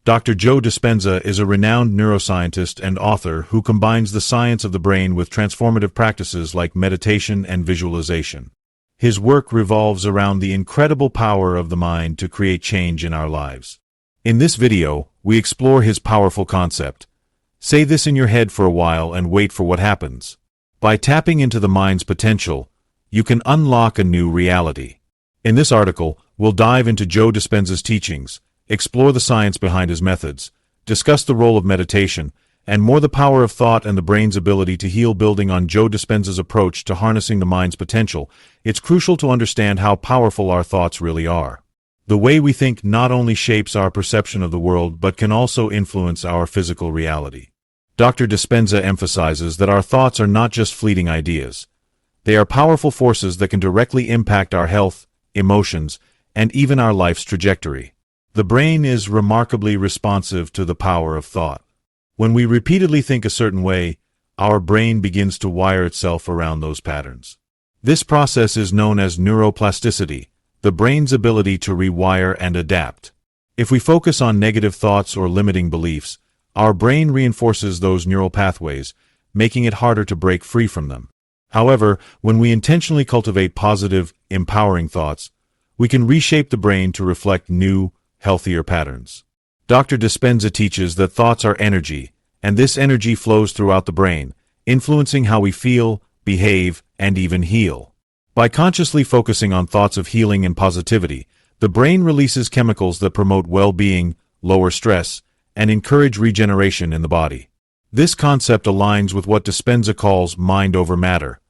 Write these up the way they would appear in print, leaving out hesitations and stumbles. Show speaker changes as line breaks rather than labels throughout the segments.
Dr. Joe Dispenza is a renowned neuroscientist and author who combines the science of the brain with transformative practices like meditation and visualization. His work revolves around the incredible power of the mind to create change in our lives. In this video, we explore his powerful concept. Say this in your head for a while and wait for what happens. By tapping into the mind's potential, you can unlock a new reality. In this article, we'll dive into Joe Dispenza's teachings, explore the science behind his methods, discuss the role of meditation, and more the power of thought and the brain's ability to heal. Building on Joe Dispenza's approach to harnessing the mind's potential, it's crucial to understand how powerful our thoughts really are. The way we think not only shapes our perception of the world but can also influence our physical reality. Dr. Dispenza emphasizes that our thoughts are not just fleeting ideas. They are powerful forces that can directly impact our health, emotions, and even our life's trajectory. The brain is remarkably responsive to the power of thought. When we repeatedly think a certain way, our brain begins to wire itself around those patterns. This process is known as neuroplasticity, the brain's ability to rewire and adapt. If we focus on negative thoughts or limiting beliefs, our brain reinforces those neural pathways, making it harder to break free from them. However, when we intentionally cultivate positive, empowering thoughts, we can reshape the brain to reflect new, healthier patterns. Dr. Dispenza teaches that thoughts are energy, and this energy flows throughout the brain, influencing how we feel, behave, and even heal. By consciously focusing on thoughts of healing and positivity, the brain releases chemicals that promote well-being, lower stress, and encourage regeneration in the body. This concept aligns with what Dispenza calls mind over matter.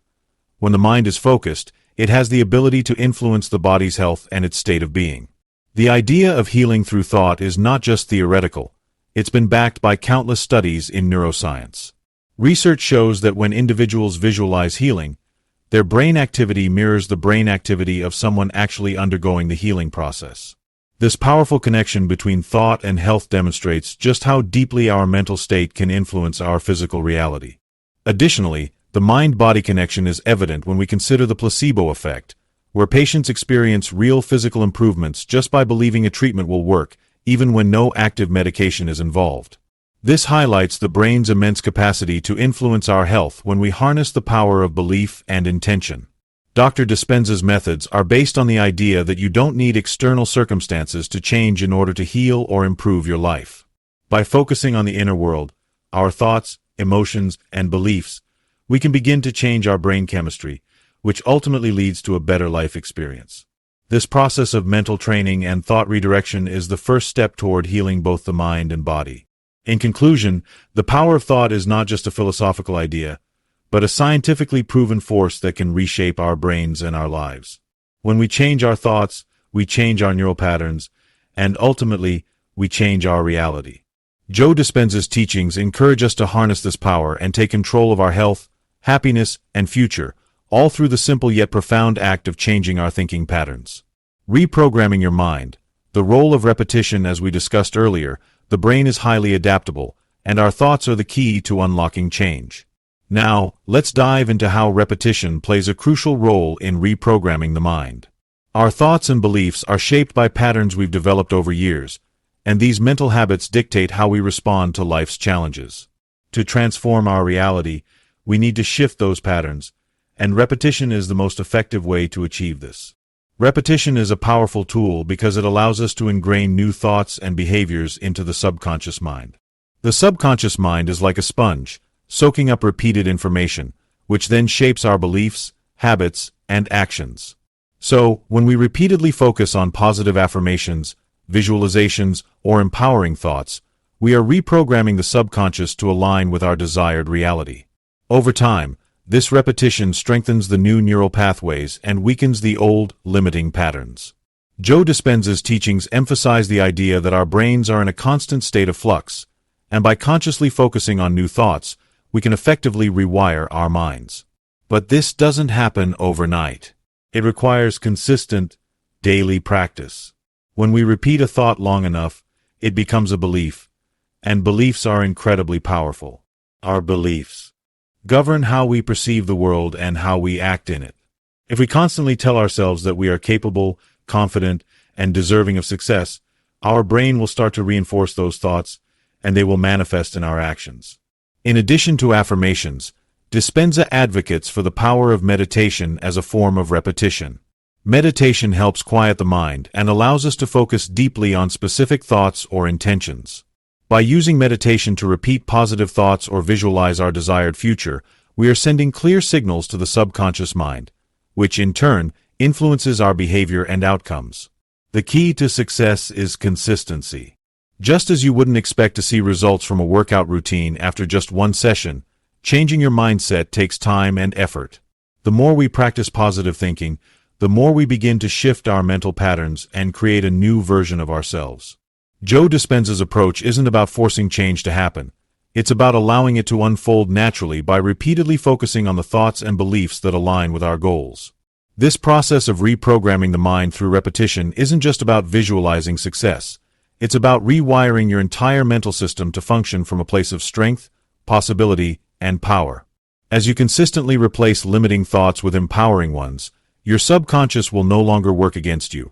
When the mind is focused, it has the ability to influence the body's health and its state of being. The idea of healing through thought is not just theoretical. It's been backed by countless studies in neuroscience. Research shows that when individuals visualize healing, their brain activity mirrors the brain activity of someone actually undergoing the healing process. This powerful connection between thought and health demonstrates just how deeply our mental state can influence our physical reality. Additionally, the mind-body connection is evident when we consider the placebo effect, where patients experience real physical improvements just by believing a treatment will work, even when no active medication is involved. This highlights the brain's immense capacity to influence our health when we harness the power of belief and intention. Dr. Dispenza's methods are based on the idea that you don't need external circumstances to change in order to heal or improve your life. By focusing on the inner world, our thoughts, emotions, and beliefs, we can begin to change our brain chemistry, which ultimately leads to a better life experience. This process of mental training and thought redirection is the first step toward healing both the mind and body. In conclusion, the power of thought is not just a philosophical idea, but a scientifically proven force that can reshape our brains and our lives. When we change our thoughts, we change our neural patterns, and ultimately, we change our reality. Joe Dispenza's teachings encourage us to harness this power and take control of our health, happiness, and future, all through the simple yet profound act of changing our thinking patterns. Reprogramming your mind. The role of repetition. As we discussed earlier, the brain is highly adaptable, and our thoughts are the key to unlocking change. Now, let's dive into how repetition plays a crucial role in reprogramming the mind. Our thoughts and beliefs are shaped by patterns we've developed over years, and these mental habits dictate how we respond to life's challenges. To transform our reality, we need to shift those patterns, and repetition is the most effective way to achieve this. Repetition is a powerful tool because it allows us to ingrain new thoughts and behaviors into the subconscious mind. The subconscious mind is like a sponge, soaking up repeated information, which then shapes our beliefs, habits, and actions. So, when we repeatedly focus on positive affirmations, visualizations, or empowering thoughts, we are reprogramming the subconscious to align with our desired reality. Over time, this repetition strengthens the new neural pathways and weakens the old, limiting patterns. Joe Dispenza's teachings emphasize the idea that our brains are in a constant state of flux, and by consciously focusing on new thoughts, we can effectively rewire our minds. But this doesn't happen overnight. It requires consistent, daily practice. When we repeat a thought long enough, it becomes a belief, and beliefs are incredibly powerful. Our beliefs govern how we perceive the world and how we act in it. If we constantly tell ourselves that we are capable, confident, and deserving of success, our brain will start to reinforce those thoughts, and they will manifest in our actions. In addition to affirmations, Dispenza advocates for the power of meditation as a form of repetition. Meditation helps quiet the mind and allows us to focus deeply on specific thoughts or intentions. By using meditation to repeat positive thoughts or visualize our desired future, we are sending clear signals to the subconscious mind, which in turn influences our behavior and outcomes. The key to success is consistency. Just as you wouldn't expect to see results from a workout routine after just one session, changing your mindset takes time and effort. The more we practice positive thinking, the more we begin to shift our mental patterns and create a new version of ourselves. Joe Dispenza's approach isn't about forcing change to happen. It's about allowing it to unfold naturally by repeatedly focusing on the thoughts and beliefs that align with our goals. This process of reprogramming the mind through repetition isn't just about visualizing success. It's about rewiring your entire mental system to function from a place of strength, possibility, and power. As you consistently replace limiting thoughts with empowering ones, your subconscious will no longer work against you.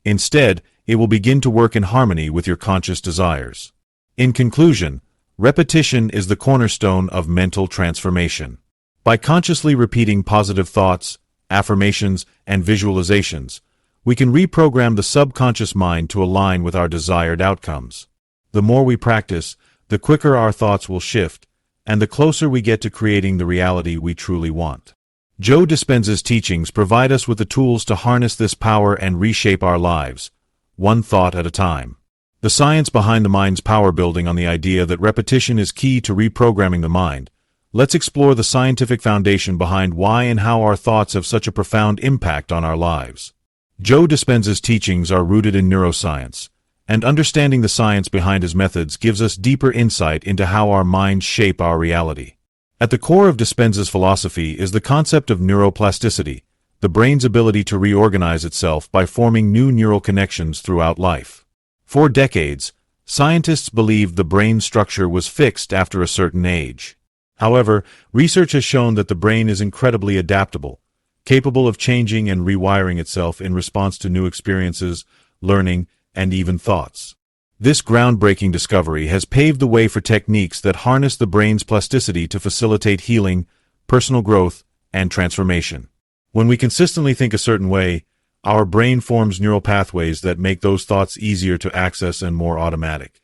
Instead, it will begin to work in harmony with your conscious desires. In conclusion, repetition is the cornerstone of mental transformation. By consciously repeating positive thoughts, affirmations, and visualizations, we can reprogram the subconscious mind to align with our desired outcomes. The more we practice, the quicker our thoughts will shift, and the closer we get to creating the reality we truly want. Joe Dispenza's teachings provide us with the tools to harness this power and reshape our lives, one thought at a time. The science behind the mind's power, building on the idea that repetition is key to reprogramming the mind. Let's explore the scientific foundation behind why and how our thoughts have such a profound impact on our lives. Joe Dispenza's teachings are rooted in neuroscience, and understanding the science behind his methods gives us deeper insight into how our minds shape our reality. At the core of Dispenza's philosophy is the concept of neuroplasticity, the brain's ability to reorganize itself by forming new neural connections throughout life. For decades, scientists believed the brain structure was fixed after a certain age. However, research has shown that the brain is incredibly adaptable, capable of changing and rewiring itself in response to new experiences, learning, and even thoughts. This groundbreaking discovery has paved the way for techniques that harness the brain's plasticity to facilitate healing, personal growth, and transformation. When we consistently think a certain way, our brain forms neural pathways that make those thoughts easier to access and more automatic.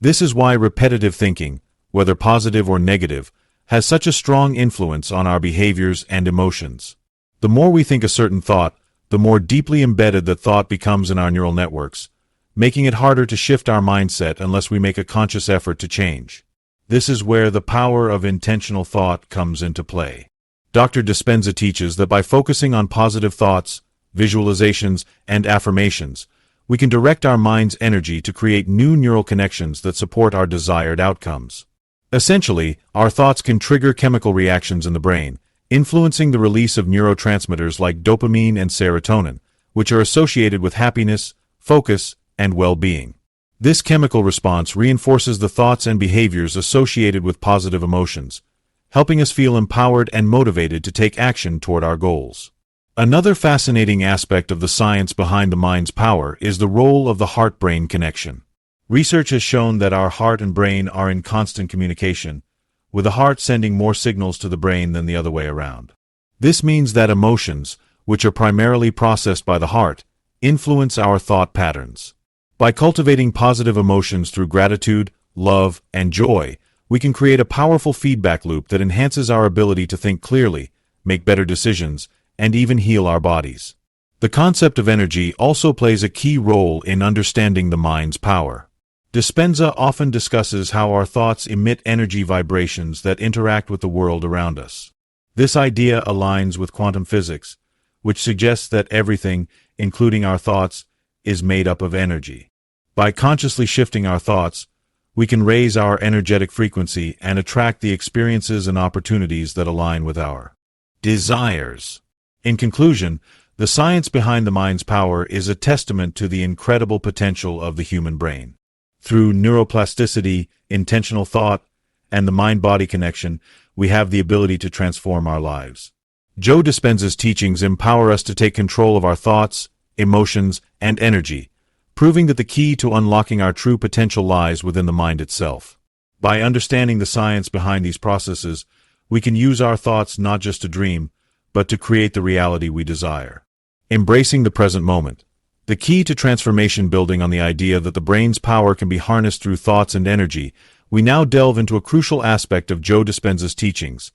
This is why repetitive thinking, whether positive or negative, has such a strong influence on our behaviors and emotions. The more we think a certain thought, the more deeply embedded that thought becomes in our neural networks, making it harder to shift our mindset unless we make a conscious effort to change. This is where the power of intentional thought comes into play. Dr. Dispenza teaches that by focusing on positive thoughts, visualizations, and affirmations, we can direct our mind's energy to create new neural connections that support our desired outcomes. Essentially, our thoughts can trigger chemical reactions in the brain, influencing the release of neurotransmitters like dopamine and serotonin, which are associated with happiness, focus, and well-being. This chemical response reinforces the thoughts and behaviors associated with positive emotions, helping us feel empowered and motivated to take action toward our goals. Another fascinating aspect of the science behind the mind's power is the role of the heart-brain connection. Research has shown that our heart and brain are in constant communication, with the heart sending more signals to the brain than the other way around. This means that emotions, which are primarily processed by the heart, influence our thought patterns. By cultivating positive emotions through gratitude, love, and joy, we can create a powerful feedback loop that enhances our ability to think clearly, make better decisions, and even heal our bodies. The concept of energy also plays a key role in understanding the mind's power. Dispenza often discusses how our thoughts emit energy vibrations that interact with the world around us. This idea aligns with quantum physics, which suggests that everything, including our thoughts, is made up of energy. By consciously shifting our thoughts, we can raise our energetic frequency and attract the experiences and opportunities that align with our desires. In conclusion, the science behind the mind's power is a testament to the incredible potential of the human brain. Through neuroplasticity, intentional thought, and the mind-body connection, we have the ability to transform our lives. Joe Dispenza's teachings empower us to take control of our thoughts, emotions, and energy, proving that the key to unlocking our true potential lies within the mind itself. By understanding the science behind these processes, we can use our thoughts not just to dream, but to create the reality we desire. Embracing the present moment. The key to transformation. Building on the idea that the brain's power can be harnessed through thoughts and energy, we now delve into a crucial aspect of Joe Dispenza's teachings: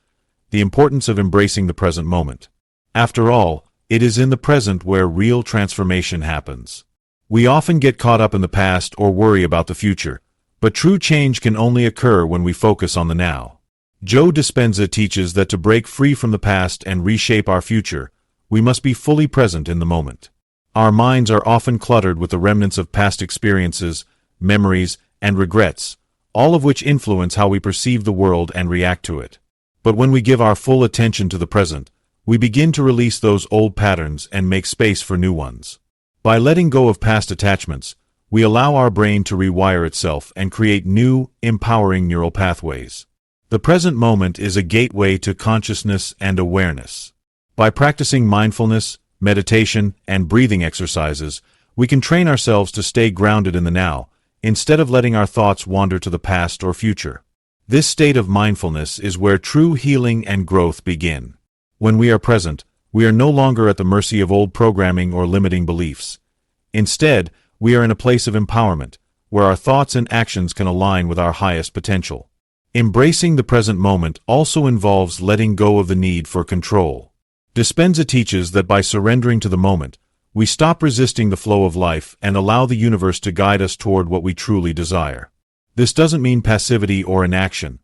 the importance of embracing the present moment. After all, it is in the present where real transformation happens. We often get caught up in the past or worry about the future, but true change can only occur when we focus on the now. Joe Dispenza teaches that to break free from the past and reshape our future, we must be fully present in the moment. Our minds are often cluttered with the remnants of past experiences, memories, and regrets, all of which influence how we perceive the world and react to it. But when we give our full attention to the present, we begin to release those old patterns and make space for new ones. By letting go of past attachments, we allow our brain to rewire itself and create new, empowering neural pathways. The present moment is a gateway to consciousness and awareness. By practicing mindfulness, meditation, and breathing exercises, we can train ourselves to stay grounded in the now, instead of letting our thoughts wander to the past or future. This state of mindfulness is where true healing and growth begin. When we are present, we are no longer at the mercy of old programming or limiting beliefs. Instead, we are in a place of empowerment, where our thoughts and actions can align with our highest potential. Embracing the present moment also involves letting go of the need for control. Dispenza teaches that by surrendering to the moment, we stop resisting the flow of life and allow the universe to guide us toward what we truly desire. This doesn't mean passivity or inaction.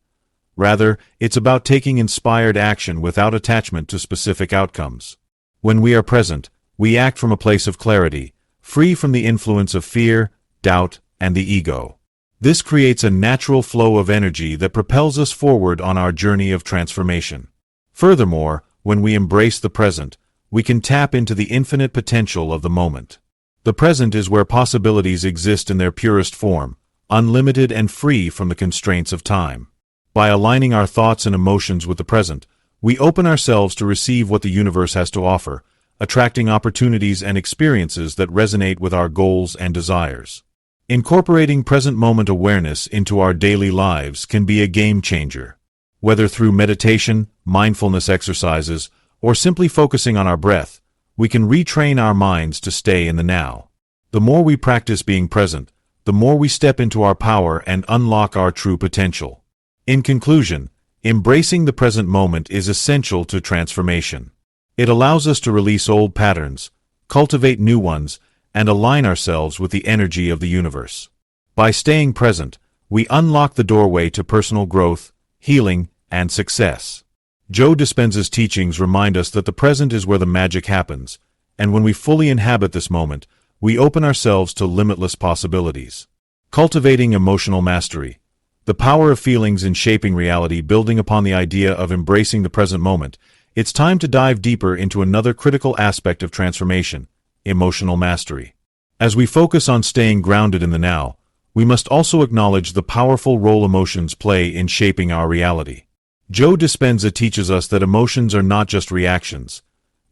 Rather, it's about taking inspired action without attachment to specific outcomes. When we are present, we act from a place of clarity, free from the influence of fear, doubt, and the ego. This creates a natural flow of energy that propels us forward on our journey of transformation. Furthermore, when we embrace the present, we can tap into the infinite potential of the moment. The present is where possibilities exist in their purest form, unlimited and free from the constraints of time. By aligning our thoughts and emotions with the present, we open ourselves to receive what the universe has to offer, attracting opportunities and experiences that resonate with our goals and desires. Incorporating present moment awareness into our daily lives can be a game changer. Whether through meditation, mindfulness exercises, or simply focusing on our breath, we can retrain our minds to stay in the now. The more we practice being present, the more we step into our power and unlock our true potential. In conclusion, embracing the present moment is essential to transformation. It allows us to release old patterns, cultivate new ones, and align ourselves with the energy of the universe. By staying present, we unlock the doorway to personal growth, healing, and success. Joe Dispenza's teachings remind us that the present is where the magic happens, and when we fully inhabit this moment, we open ourselves to limitless possibilities. Cultivating emotional mastery. The power of feelings in shaping reality. Building upon the idea of embracing the present moment, it's time to dive deeper into another critical aspect of transformation: emotional mastery. As we focus on staying grounded in the now, we must also acknowledge the powerful role emotions play in shaping our reality. Joe Dispenza teaches us that emotions are not just reactions.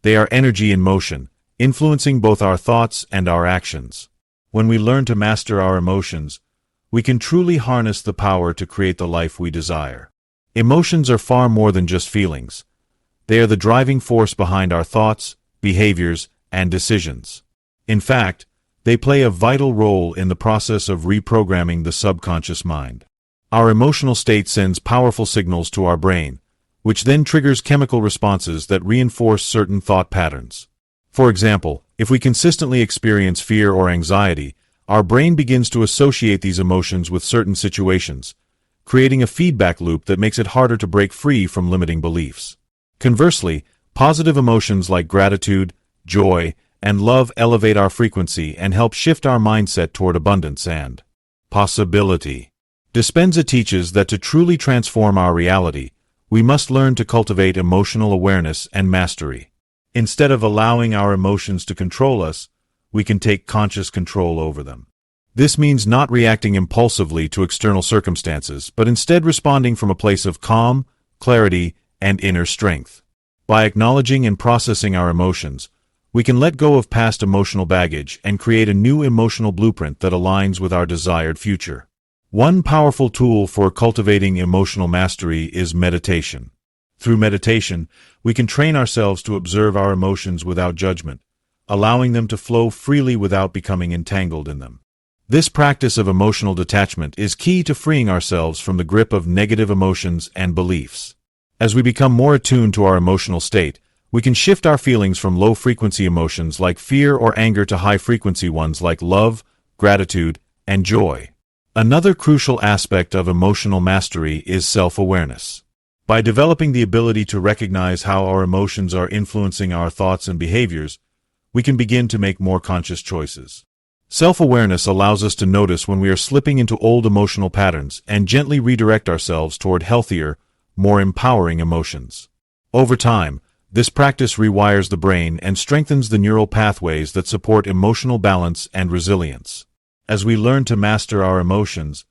They are energy in motion, influencing both our thoughts and our actions. When we learn to master our emotions, we can truly harness the power to create the life we desire. Emotions are far more than just feelings. They are the driving force behind our thoughts, behaviors, and decisions. In fact, they play a vital role in the process of reprogramming the subconscious mind. Our emotional state sends powerful signals to our brain, which then triggers chemical responses that reinforce certain thought patterns. For example, if we consistently experience fear or anxiety, our brain begins to associate these emotions with certain situations, creating a feedback loop that makes it harder to break free from limiting beliefs. Conversely, positive emotions like gratitude, joy, and love elevate our frequency and help shift our mindset toward abundance and possibility. Dispenza teaches that to truly transform our reality, we must learn to cultivate emotional awareness and mastery. Instead of allowing our emotions to control us, we can take conscious control over them. This means not reacting impulsively to external circumstances, but instead responding from a place of calm, clarity, and inner strength. By acknowledging and processing our emotions, we can let go of past emotional baggage and create a new emotional blueprint that aligns with our desired future. One powerful tool for cultivating emotional mastery is meditation. Through meditation, we can train ourselves to observe our emotions without judgment, allowing them to flow freely without becoming entangled in them. This practice of emotional detachment is key to freeing ourselves from the grip of negative emotions and beliefs. As we become more attuned to our emotional state, we can shift our feelings from low-frequency emotions like fear or anger to high-frequency ones like love, gratitude, and joy. Another crucial aspect of emotional mastery is self-awareness. By developing the ability to recognize how our emotions are influencing our thoughts and behaviors, we can begin to make more conscious choices. Self-awareness allows us to notice when we are slipping into old emotional patterns and gently redirect ourselves toward healthier, more empowering emotions. Over time, this practice rewires the brain and strengthens the neural pathways that support emotional balance and resilience. As we learn to master our emotions,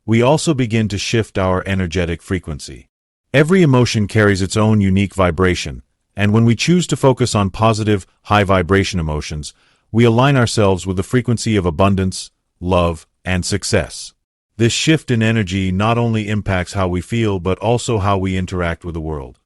we also begin to shift our energetic frequency. Every emotion carries its own unique vibration, and when we choose to focus on positive, high-vibration emotions, we align ourselves with the frequency of abundance, love, and success. This shift in energy not only impacts how we feel but also how we interact with the world.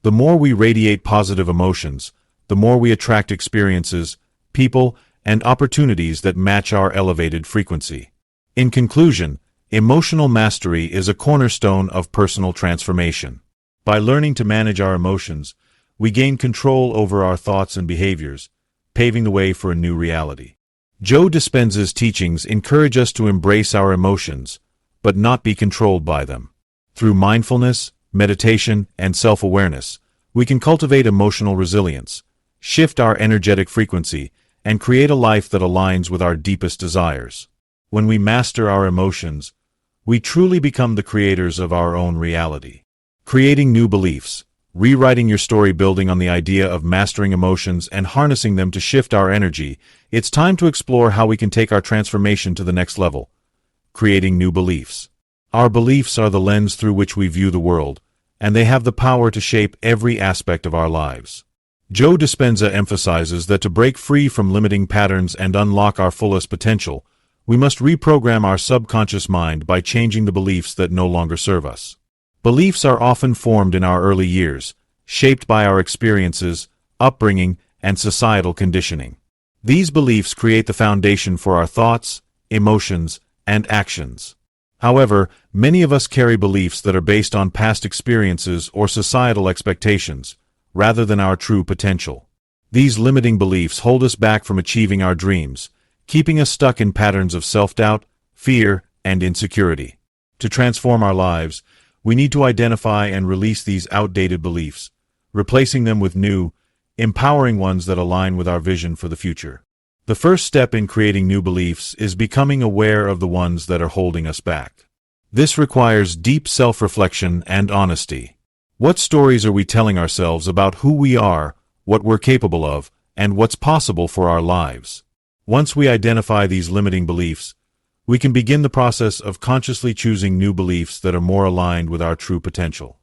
The more we radiate positive emotions, the more we attract experiences, people, and opportunities that match our elevated frequency. In conclusion, emotional mastery is a cornerstone of personal transformation. By learning to manage our emotions, we gain control over our thoughts and behaviors, paving the way for a new reality. Joe Dispenza's teachings encourage us to embrace our emotions, but not be controlled by them. Through mindfulness, meditation, and self-awareness, we can cultivate emotional resilience, shift our energetic frequency, and create a life that aligns with our deepest desires. When we master our emotions, we truly become the creators of our own reality. Creating new beliefs, rewriting your story building on the idea of mastering emotions and harnessing them to shift our energy, it's time to explore how we can take our transformation to the next level. Creating new beliefs. Our beliefs are the lens through which we view the world, and they have the power to shape every aspect of our lives. Joe Dispenza emphasizes that to break free from limiting patterns and unlock our fullest potential, we must reprogram our subconscious mind by changing the beliefs that no longer serve us. Beliefs are often formed in our early years, shaped by our experiences, upbringing, and societal conditioning. These beliefs create the foundation for our thoughts, emotions, and actions. However, many of us carry beliefs that are based on past experiences or societal expectations, rather than our true potential. These limiting beliefs hold us back from achieving our dreams, keeping us stuck in patterns of self-doubt, fear, and insecurity. To transform our lives, we need to identify and release these outdated beliefs, replacing them with new, empowering ones that align with our vision for the future. The first step in creating new beliefs is becoming aware of the ones that are holding us back. This requires deep self-reflection and honesty. What stories are we telling ourselves about who we are, what we're capable of, and what's possible for our lives? Once we identify these limiting beliefs, we can begin the process of consciously choosing new beliefs that are more aligned with our true potential.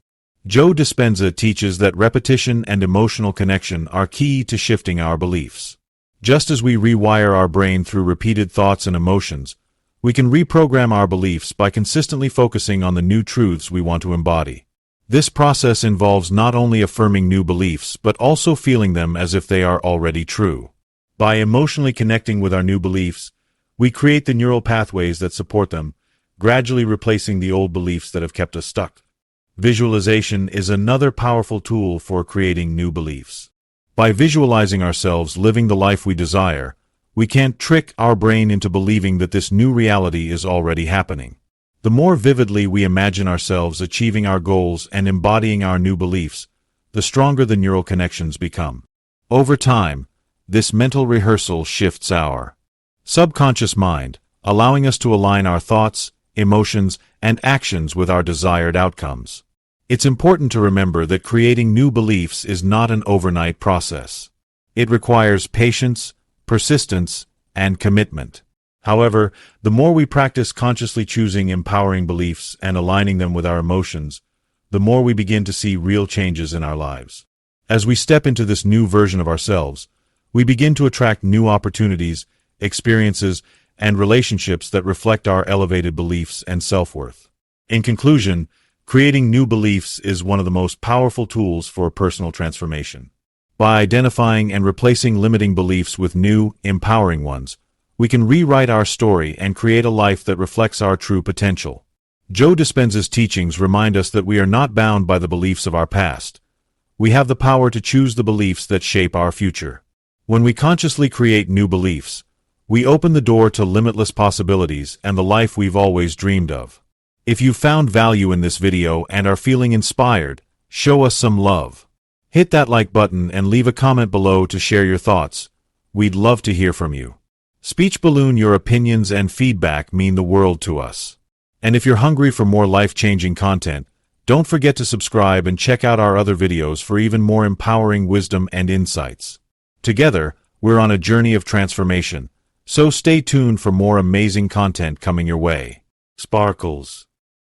Joe Dispenza teaches that repetition and emotional connection are key to shifting our beliefs. Just as we rewire our brain through repeated thoughts and emotions, we can reprogram our beliefs by consistently focusing on the new truths we want to embody. This process involves not only affirming new beliefs but also feeling them as if they are already true. By emotionally connecting with our new beliefs, we create the neural pathways that support them, gradually replacing the old beliefs that have kept us stuck. Visualization is another powerful tool for creating new beliefs. By visualizing ourselves living the life we desire, we can't trick our brain into believing that this new reality is already happening. The more vividly we imagine ourselves achieving our goals and embodying our new beliefs, the stronger the neural connections become. Over time, this mental rehearsal shifts our subconscious mind, allowing us to align our thoughts, emotions, and actions with our desired outcomes. It's important to remember that creating new beliefs is not an overnight process. It requires patience, persistence, and commitment. However, the more we practice consciously choosing empowering beliefs and aligning them with our emotions, the more we begin to see real changes in our lives. As we step into this new version of ourselves, we begin to attract new opportunities, experiences, and relationships that reflect our elevated beliefs and self-worth. In conclusion, creating new beliefs is one of the most powerful tools for personal transformation. By identifying and replacing limiting beliefs with new, empowering ones, we can rewrite our story and create a life that reflects our true potential. Joe Dispenza's teachings remind us that we are not bound by the beliefs of our past. We have the power to choose the beliefs that shape our future. When we consciously create new beliefs, we open the door to limitless possibilities and the life we've always dreamed of. If you found value in this video and are feeling inspired, show us some love. Hit that like button and leave a comment below to share your thoughts. We'd love to hear from you. Speech Balloon, your opinions and feedback mean the world to us. And if you're hungry for more life-changing content, don't forget to subscribe and check out our other videos for even more empowering wisdom and insights. Together, we're on a journey of transformation, so stay tuned for more amazing content coming your way. Sparkles.